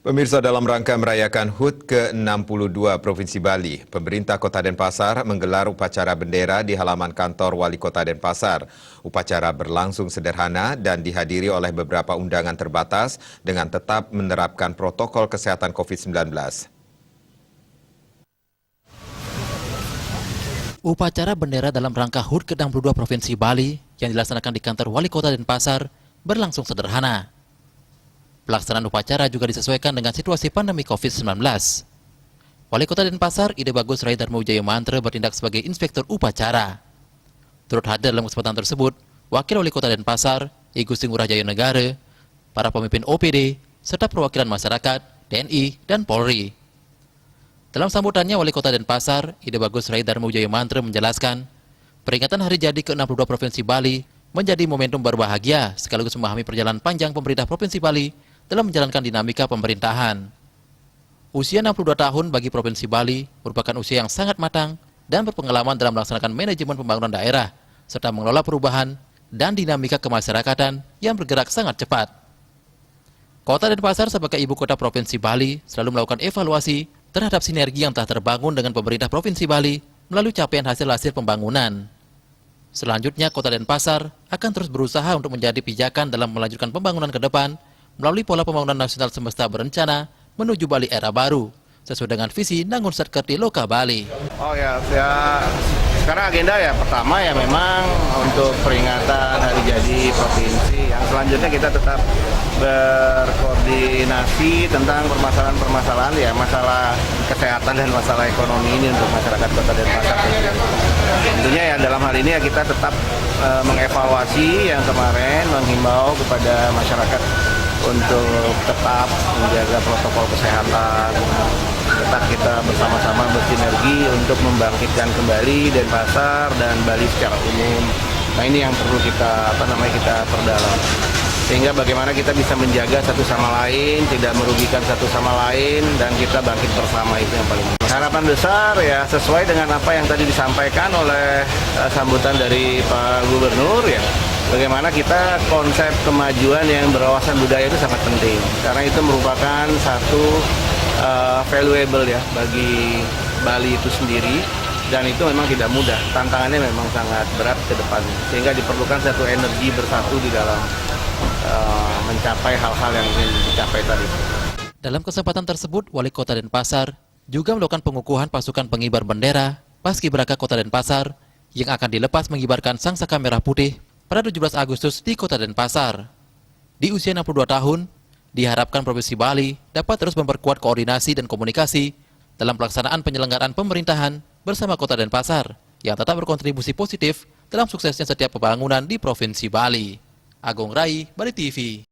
Pemirsa, dalam rangka merayakan HUT ke-62 Provinsi Bali, pemerintah Kota Denpasar menggelar upacara bendera di halaman kantor Wali Kota Denpasar. Upacara berlangsung sederhana dan dihadiri oleh beberapa undangan terbatas dengan tetap menerapkan protokol kesehatan COVID-19. Upacara bendera dalam rangka HUT ke-62 Provinsi Bali yang dilaksanakan di kantor Wali Kota Denpasar berlangsung sederhana. Pelaksanaan upacara juga disesuaikan dengan situasi pandemi COVID-19. Wali Kota Denpasar, Ide Bagus Rai Dharma Wijaya Mantra bertindak sebagai inspektur upacara. Turut hadir dalam kesempatan tersebut, Wakil Wali Kota Denpasar, I Gusti Ngurah Jaya Negara, para pemimpin OPD, serta perwakilan masyarakat, TNI, dan Polri. Dalam sambutannya, Wali Kota Denpasar, Ide Bagus Rai Dharma Wijaya Mantra menjelaskan, peringatan Hari Jadi ke-62 Provinsi Bali menjadi momentum berbahagia sekaligus memahami perjalanan panjang pemerintah Provinsi Bali dalam menjalankan dinamika pemerintahan. Usia 62 tahun bagi Provinsi Bali merupakan usia yang sangat matang dan berpengalaman dalam melaksanakan manajemen pembangunan daerah, serta mengelola perubahan dan dinamika kemasyarakatan yang bergerak sangat cepat. Kota Denpasar sebagai ibu kota Provinsi Bali selalu melakukan evaluasi terhadap sinergi yang telah terbangun dengan pemerintah Provinsi Bali melalui capaian hasil-hasil pembangunan. Selanjutnya, Kota Denpasar akan terus berusaha untuk menjadi pijakan dalam melanjutkan pembangunan ke depan melalui pola pembangunan nasional semesta berencana menuju Bali era baru, sesuai dengan visi Nangun Satkerti Loka Bali. Sekarang agenda ya pertama ya memang untuk peringatan Hari Jadi Provinsi. Yang selanjutnya kita tetap berkoordinasi tentang permasalahan-permasalahan ya, masalah kesehatan dan masalah ekonomi ini untuk masyarakat Kota Denpasar. Tentunya ya dalam hal ini ya kita tetap mengevaluasi yang kemarin, menghimbau kepada masyarakat untuk tetap menjaga protokol kesehatan, tetap kita bersama-sama bersinergi untuk membangkitkan kembali Denpasar dan Bali secara umum. Nah, ini yang perlu kita perdalam. Sehingga bagaimana kita bisa menjaga satu sama lain, tidak merugikan satu sama lain, dan kita bangkit bersama, itu yang paling penting. Harapan besar ya sesuai dengan apa yang tadi disampaikan oleh sambutan dari Pak Gubernur ya. Bagaimana kita konsep kemajuan yang berwawasan budaya itu sangat penting, karena itu merupakan satu valuable ya bagi Bali itu sendiri, dan itu memang tidak mudah, tantangannya memang sangat berat ke depan, sehingga diperlukan satu energi bersatu di dalam mencapai hal-hal yang ingin dicapai tadi. Dalam kesempatan tersebut, Wali Kota Denpasar juga melakukan pengukuhan pasukan pengibar bendera Paskibraka Kota Denpasar yang akan dilepas mengibarkan sangsaka merah putih pada 17 Agustus di Kota Denpasar. Di usia 62 tahun, diharapkan Provinsi Bali dapat terus memperkuat koordinasi dan komunikasi dalam pelaksanaan penyelenggaraan pemerintahan bersama Kota Denpasar yang tetap berkontribusi positif dalam suksesnya setiap pembangunan di Provinsi Bali. Agung Rai, Bali TV.